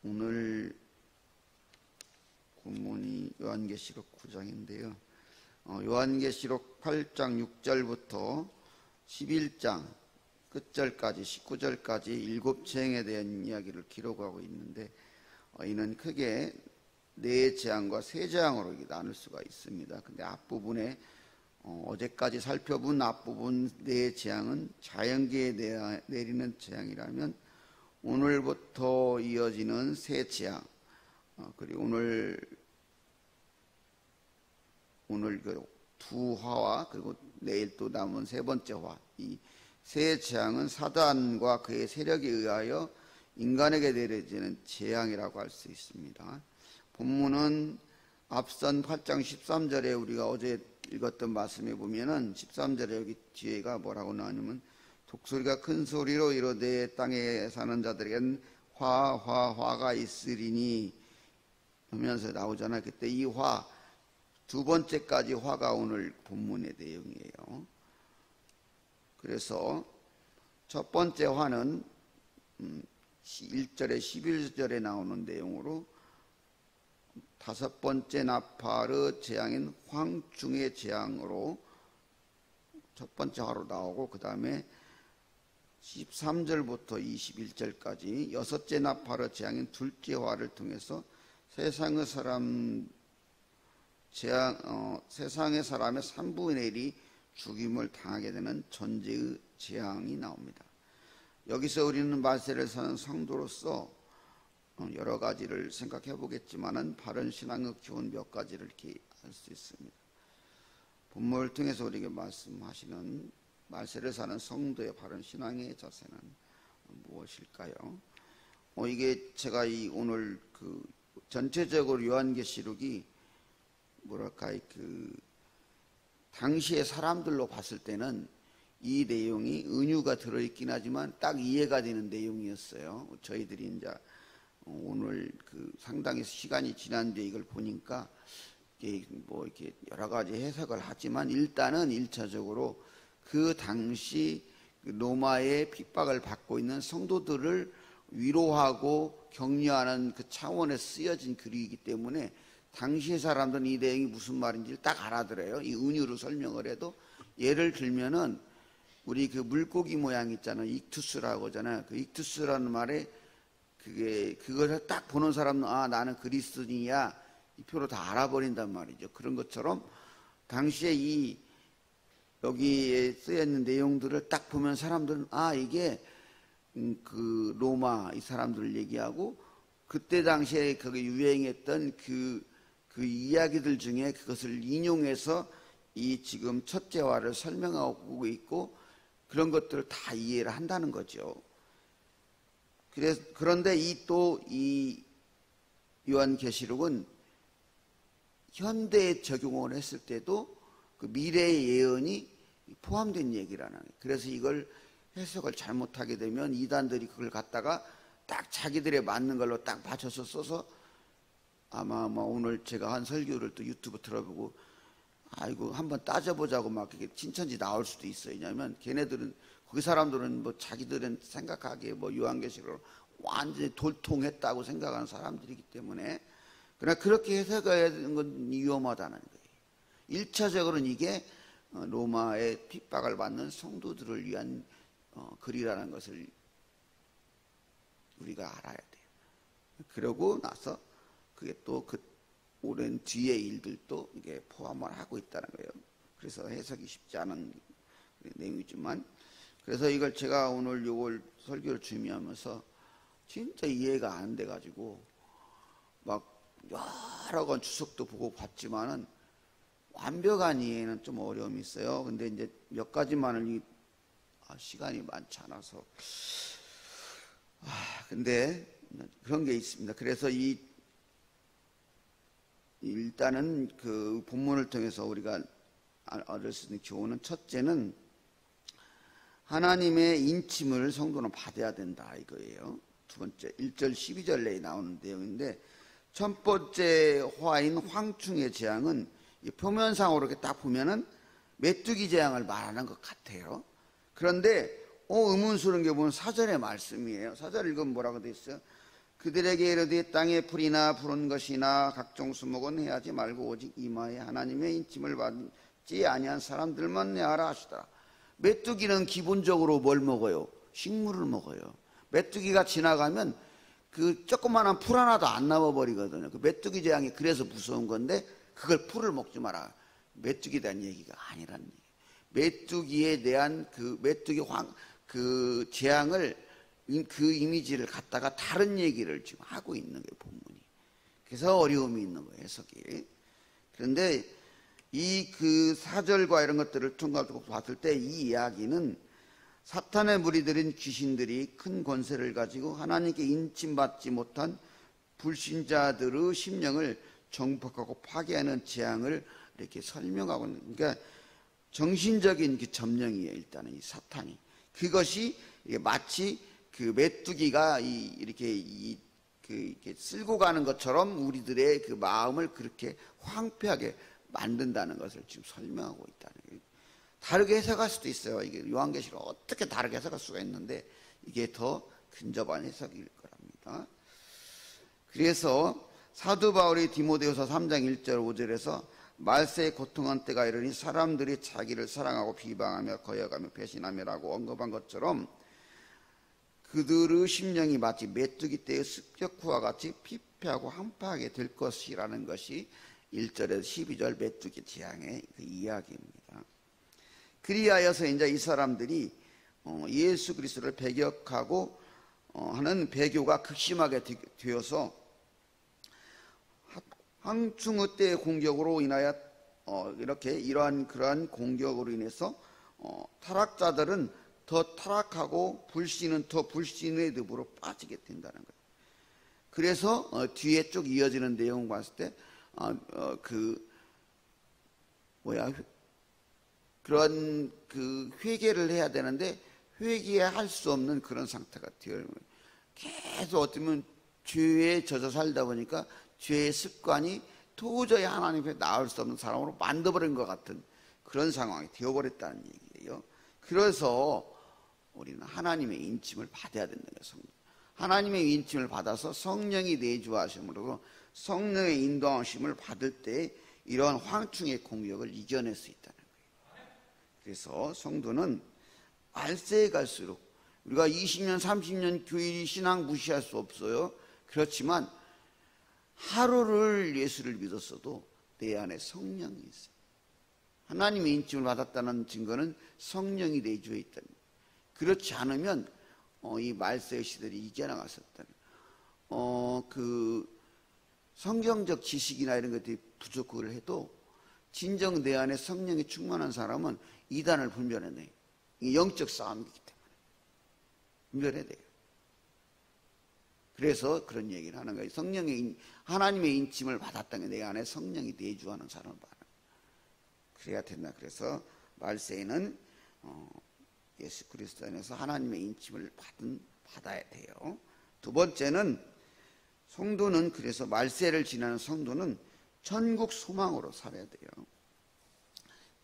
오늘 본문이 요한계시록 9장인데요. 요한계시록 8장 6절부터 11장 끝절까지 19절까지 7재앙에 대한 이야기를 기록하고 있는데 이는 크게 4재앙과 3재앙으로 나눌 수가 있습니다. 근데 앞부분에 어제까지 살펴본 앞부분 4재앙은 자연계에 내리는 재앙이라면 오늘부터 이어지는 3재앙, 그리고 오늘 그 두 화와 그리고 내일 또 남은 3번째 화, 이 3재앙은 사단과 그의 세력에 의하여 인간에게 내려지는 재앙이라고 할 수 있습니다. 본문은 앞선 8장 13절에 우리가 어제 읽었던 말씀에 보면은 13절에 여기 뒤에가 뭐라고 나오냐면 독소리가 큰 소리로 이르되 땅에 사는 자들에겐 화가 있으리니 하면서 나오잖아요. 그때 이 화 두 번째까지 화가 오늘 본문의 내용이에요. 그래서 첫 번째 화는 1절에 11절에 나오는 내용으로 다섯 번째 나파르 재앙인 황충의 재앙으로 첫 번째 화로 나오고, 그 다음에 13절부터 21절까지 여섯째 나파르 재앙인 둘째 화를 통해서 세상의 사람의 3분의 1이 죽임을 당하게 되는 전제의 재앙이 나옵니다. 여기서 우리는 말세를 사는 성도로서 여러 가지를 생각해 보겠지만은 바른 신앙의 교훈 몇 가지를 이렇게 할 수 있습니다. 본문을 통해서 우리에게 말씀하시는 말세를 사는 성도의 바른 신앙의 자세는 무엇일까요? 이게 제가 오늘 전체적으로 요한계시록이 당시의 사람들로 봤을 때는 이 내용이 은유가 들어있긴 하지만 딱 이해가 되는 내용이었어요. 저희들이 이제 오늘 상당히 시간이 지난 뒤에 이걸 보니까 이렇게 여러 가지 해석을 하지만 일단은 1차적으로 그 당시 로마의 핍박을 받고 있는 성도들을 위로하고 격려하는 그 차원에 쓰여진 글이기 때문에 당시의 사람들은 이 내용이 무슨 말인지를 딱 알아들어요. 이 은유로 설명을 해도, 예를 들면은 우리 물고기 모양 있잖아요. 익투스라고 하잖아요. 그 익투스라는 말에 그걸 딱 보는 사람은 나는 그리스도인이야, 이 표로 다 알아버린단 말이죠. 그런 것처럼 당시에 여기에 쓰여있는 내용들을 딱 보면 사람들은 이게 로마 이 사람들을 얘기하고 그때 당시에 거기 유행했던 그 이야기들 중에 그것을 인용해서 이 지금 첫째 화를 설명하고 있고 그런 것들을 다 이해를 한다는 거죠. 그런데 이 요한계시록은 현대에 적용을 했을 때도 그 미래의 예언이 포함된 얘기라는 거예요. 그래서 이걸 해석을 잘못하게 되면 이단들이 그걸 갖다가 딱 자기들에 맞는 걸로 딱 맞춰서 써서 아마 오늘 제가 한 설교를 또 유튜브 들어보고 한번 따져보자고 막 이렇게 친천지 나올 수도 있어요. 왜냐하면 걔네들은 그 사람들은 자기들은 생각하기에 요한계시록을 완전히 돌통했다고 생각하는 사람들이기 때문에, 그러나 그렇게 해석하는 건 위험하다는 거예요. 1차적으로는 이게 로마의 핍박을 받는 성도들을 위한 글이라는 것을 우리가 알아야 돼요. 그러고 나서 그게 또 오랜 뒤의 일들도 이게 포함을 하고 있다는 거예요. 그래서 해석이 쉽지 않은 내용이지만, 그래서 이걸 제가 오늘 요걸 설교를 준비하면서 진짜 이해가 안 돼가지고 막 여러 건 주석도 보고 봤지만은 완벽한 이해는 좀 어려움이 있어요. 근데 이제 몇 가지만을 시간이 많지 않아서 근데 그런 게 있습니다. 그래서 일단은 그 본문을 통해서 우리가 얻을 수 있는 교훈은, 첫째는 하나님의 인침을 성도는 받아야 된다 이거예요. 두 번째 1절 12절 내에 나오는 내용인데, 첫 번째 화인 황충의 재앙은 표면상으로 이렇게 딱 보면은 메뚜기 재앙을 말하는 것 같아요. 그런데 의문스러운 게 보면 4절의 말씀이에요. 4절 읽으면 뭐라고 돼 있어요? 그들에게 이르되 땅에 풀이나 푸른 것이나 각종 수목은 해하지 말고 오직 이마에 하나님의 인침을 받지 아니한 사람들만 해하라 하시더라. 메뚜기는 기본적으로 뭘 먹어요? 식물을 먹어요. 메뚜기가 지나가면 그 조그마한 풀 하나도 안 남아버리거든요. 그 메뚜기 재앙이 그래서 무서운 건데 그걸 풀을 먹지 마라. 메뚜기에 대한 얘기가 아니란 얘기예요. 메뚜기에 대한 그 그 재앙을 그 이미지를 갖다가 다른 얘기를 지금 하고 있는 거예요, 본문이. 그래서 어려움이 있는 거예요, 해석이. 그런데 이 그 4절과 이런 것들을 통과하고 봤을 때 이 이야기는 사탄의 무리들인 귀신들이 큰 권세를 가지고 하나님께 인침받지 못한 불신자들의 심령을 정복하고 파괴하는 재앙을 이렇게 설명하고 있는, 그러니까 정신적인 그 점령이에요. 일단은 이 사탄이, 그것이 마치 그 메뚜기가 이렇게 쓸고 가는 것처럼 우리들의 그 마음을 그렇게 황폐하게 만든다는 것을 지금 설명하고 있다는 거예요. 다르게 해석할 수도 있어요. 이게 요한계시를 어떻게 다르게 해석할 수가 있는데 이게 더 근접한 해석일 거랍니다. 그래서 사도 바울이 디모데후서 3장 1절 5절에서 말세의 고통한 때가 이르니 사람들이 자기를 사랑하고 비방하며 거역하며 배신하며라고 언급한 것처럼 그들의 심령이 마치 메뚜기 떼의 습격후와 같이 피폐하고 한파하게 될 것이라는 것이 1절에서 12절 메뚜기 재앙의 그 이야기입니다. 그리하여서 이제 이 사람들이 예수 그리스도를 배격하고 하는 배교가 극심하게 되어서 황충의 때의 공격으로 인하여 그러한 공격으로 인해서 타락자들은 더 타락하고 불신은 더 불신의 늪으로 빠지게 된다는 거예요. 그래서 뒤에 쭉 이어지는 내용을 봤을 때 그런 그 회개를 해야 되는데 회개할 수 없는 그런 상태가 되어요. 계속 어쩌면 죄에 젖어 살다 보니까 죄의 습관이 도저히 하나님 앞에 나올 수 없는 사람으로 만들어버린 것 같은 그런 상황이 되어버렸다는 얘기예요. 그래서 우리는 하나님의 인침을 받아야 된다는 거예요. 하나님의 인침을 받아서 성령이 내주하심으로 성령의 인도하심을 받을 때 이러한 황충의 공격을 이겨낼 수 있다는 거예요. 그래서 성도는 말세에 갈수록 우리가 20년 30년 교회 신앙 무시할 수 없어요. 그렇지만 하루를 예수를 믿었어도 내 안에 성령이 있어요. 하나님의 인침을 받았다는 증거는 성령이 내주에 있다는 거예요. 그렇지 않으면 이 말세의 시대를 이겨나갔었다는 거예요. 그 성경적 지식이나 이런 것들이 부족을 해도 진정 내 안에 성령이 충만한 사람은 이단을 분별해내요. 영적 싸움이기 때문에 분별해야 돼요. 그래서 그런 얘기를 하는 거예요. 하나님의 인침을 받았다는 게 내 안에 성령이 내주하는 사람을 봐라. 그래야 된다. 그래서 말세에는 예수 그리스도 안에서 하나님의 인침을 받아야 돼요. 두 번째는 성도는, 그래서 말세를 지나는 성도는 천국 소망으로 살아야 돼요.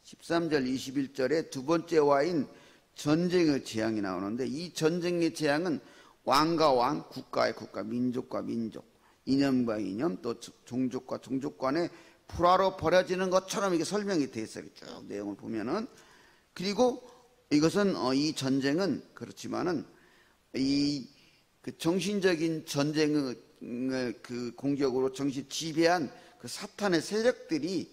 13절 21절에 두 번째 와인 전쟁의 재앙이 나오는데 이 전쟁의 재앙은 왕과 왕, 국가의 국가, 민족과 민족, 이념과 이념, 또 종족과 종족 간에 불화로 벌어지는 것처럼 이게 설명이 되어 있어요. 쭉 내용을 보면은. 그리고 이것은 이 전쟁은 그렇지만은 그 정신적인 전쟁의 그 공격으로 정신 지배한 그 사탄의 세력들이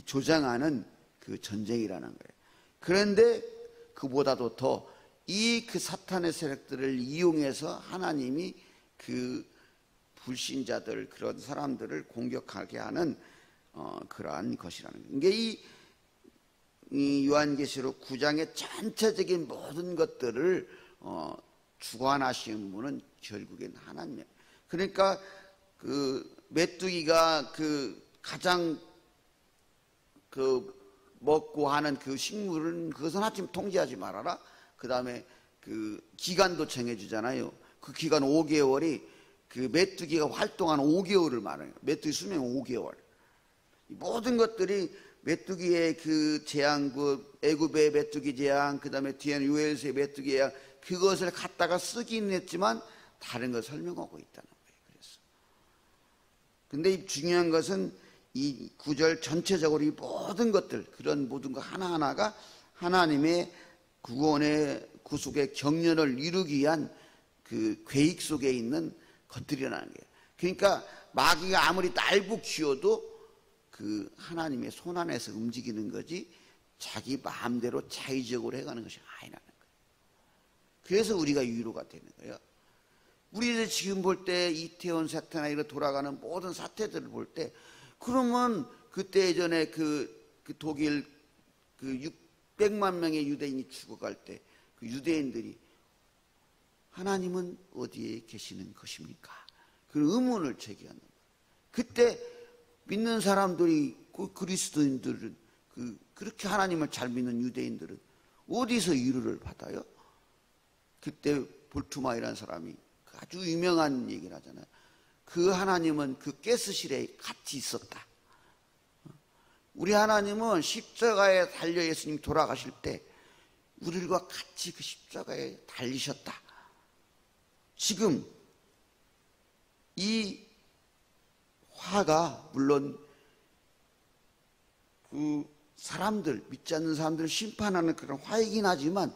조장하는 그 전쟁이라는 거예요. 그런데 그보다도 더 그 사탄의 세력들을 이용해서 하나님이 그 불신자들, 그런 사람들을 공격하게 하는 그러한 것이라는 거예요. 이게 이 요한계시록 9장의 전체적인 모든 것들을 주관하시는 분은 결국엔 하나님이에요. 그러니까 그 메뚜기가 그 가장 그 먹고 하는 그 식물은 그것은 하여튼 통제하지 말아라. 그 다음에 그 기간도 정해주잖아요. 그 기간 5개월이 그 메뚜기가 활동하는 5개월을 말해요. 메뚜기 수명 5개월. 모든 것들이 메뚜기의 그 재앙, 그 애굽의 메뚜기 재앙, 그 다음에 뒤에는 요엘서의 메뚜기 재앙, 그것을 갖다가 쓰기는 했지만 다른 걸 설명하고 있다는 거예요. 근데 중요한 것은 이 구절 전체적으로 이 모든 것들, 그런 모든 것 하나하나가 하나님의 구원의 구속의 경륜을 이루기 위한 그 계획 속에 있는 것들이라는 거예요. 그러니까 마귀가 아무리 날고 기어도 그 하나님의 손 안에서 움직이는 거지 자기 마음대로 자의적으로 해가는 것이 아니라는 거예요. 그래서 우리가 위로가 되는 거예요. 우리들 지금 볼 때 이태원 사태나 이런 돌아가는 모든 사태들을 볼 때 그러면 그때 예전에 그 독일 그 600만 명의 유대인이 죽어갈 때 그 유대인들이 하나님은 어디에 계시는 것입니까? 그 의문을 제기하는 거예요. 그때 믿는 사람들이 그 그리스도인들은 그렇게 하나님을 잘 믿는 유대인들은 어디서 위로를 받아요? 그때 볼투마이라는 사람이 아주 유명한 얘기를 하잖아요. 그 하나님은 그 가스실에 같이 있었다. 우리 하나님은 십자가에 달려 예수님 돌아가실 때 우리들과 같이 그 십자가에 달리셨다. 지금 이 화가 물론 그 사람들, 믿지 않는 사람들을 심판하는 그런 화이긴 하지만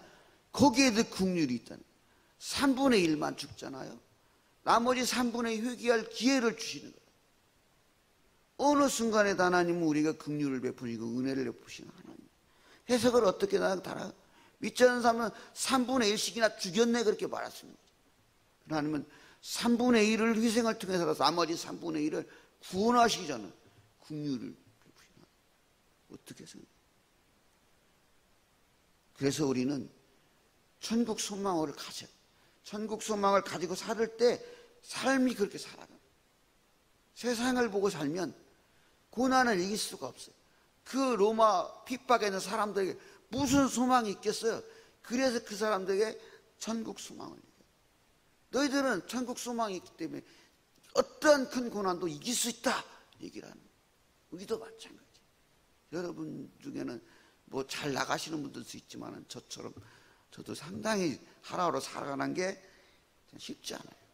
거기에도 긍휼이 있다는 거예요. 3분의 1만 죽잖아요. 나머지 3분의 1 회개할 기회를 주시는 거예요. 어느 순간에도 하나님은 우리가 긍휼을 베푸시고 은혜를 베푸시는 하나님. 해석을 어떻게 달아요? 믿지 않는 사람은 3분의 1씩이나 죽였네 그렇게 말할 수 있는 거죠. 하나님은 3분의 1을 희생을 통해서라도 나머지 3분의 1을 구원하시기 전에 긍휼을 베푸시는 어떻게 생각해요? 그래서 우리는 천국 소망을 가져. 천국 소망을 가지고 살 때 삶이 그렇게 살아가. 세상을 보고 살면 고난을 이길 수가 없어요. 그 로마 핍박에 있는 사람들에게 무슨 소망이 있겠어요? 그래서 그 사람들에게 천국 소망을 얘기해요. 너희들은 천국 소망이 있기 때문에 어떤 큰 고난도 이길 수 있다 얘기를 하는 거예요. 우리도 마찬가지예요. 여러분 중에는 뭐 잘 나가시는 분들도 있지만 저처럼 저도 상당히 하루하루 살아가는 게 쉽지 않아요.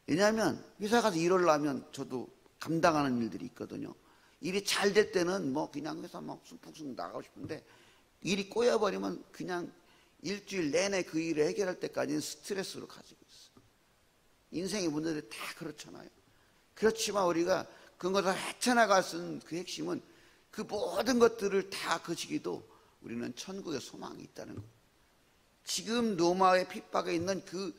왜냐하면 회사 가서 일을 하면 저도 감당하는 일들이 있거든요. 일이 잘 될 때는 뭐 그냥 회사 막 쑥쑥 나가고 싶은데 일이 꼬여버리면 그냥 일주일 내내 그 일을 해결할 때까지는 스트레스로 가지고 있어요. 인생의 문제들이 다 그렇잖아요. 그렇지만 우리가 그런 것을 헤쳐나갈 수 있는 그 핵심은 그 모든 것들을 다 거치기도 우리는 천국의 소망이 있다는 거예요. 지금 로마의 핍박에 있는 그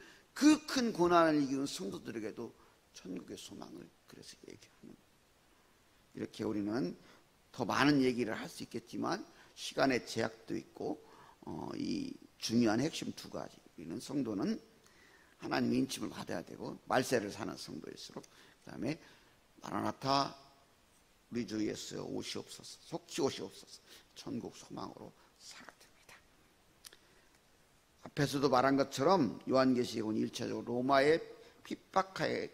큰 고난을 이기는 성도들에게도 천국의 소망을 그래서 얘기하는 거예요. 이렇게 우리는 더 많은 얘기를 할 수 있겠지만 시간의 제약도 있고 이 중요한 핵심 두 가지. 우리는 성도는 하나님의 인침을 받아야 되고 말세를 사는 성도일수록 그 다음에 마라나타 우리 주 예수 오시옵소서 속히 오시옵소서 천국 소망으로 살아야 됩니다. 앞에서도 말한 것처럼 요한계시록에 보면 1차적으로 로마의 핍박하에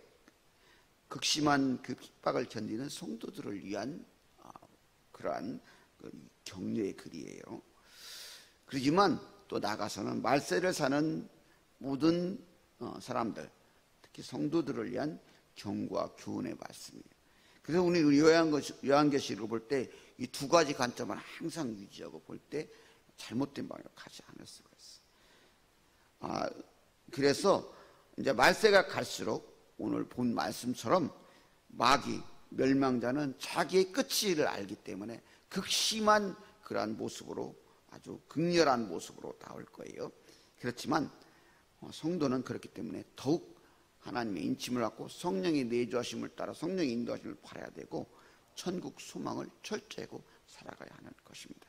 극심한 그 핍박을 견디는 성도들을 위한 그러한 격려의 글이에요. 그렇지만 또 나가서는 말세를 사는 모든 사람들, 특히 성도들을 위한 경고와 교훈의 말씀이에요. 그래서 우리 요한계시록을 볼 때 이 두 가지 관점을 항상 유지하고 볼 때 잘못된 방향으로 가지 않을 수가 있어요. 그래서 이제 말세가 갈수록 오늘 본 말씀처럼 마귀, 멸망자는 자기의 끝을 알기 때문에 극심한 그러한 모습으로 아주 극렬한 모습으로 나올 거예요. 그렇지만 성도는 그렇기 때문에 더욱 하나님의 인침을 받고 성령의 내주하심을 따라 성령의 인도하심을 바라야 되고 천국 소망을 철저하고 살아가야 하는 것입니다.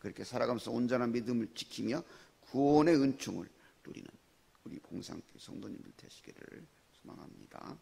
그렇게 살아가면서 온전한 믿음을 지키며 구원의 은총을 누리는 우리 봉상교회 성도님들 되시기를 소망합니다.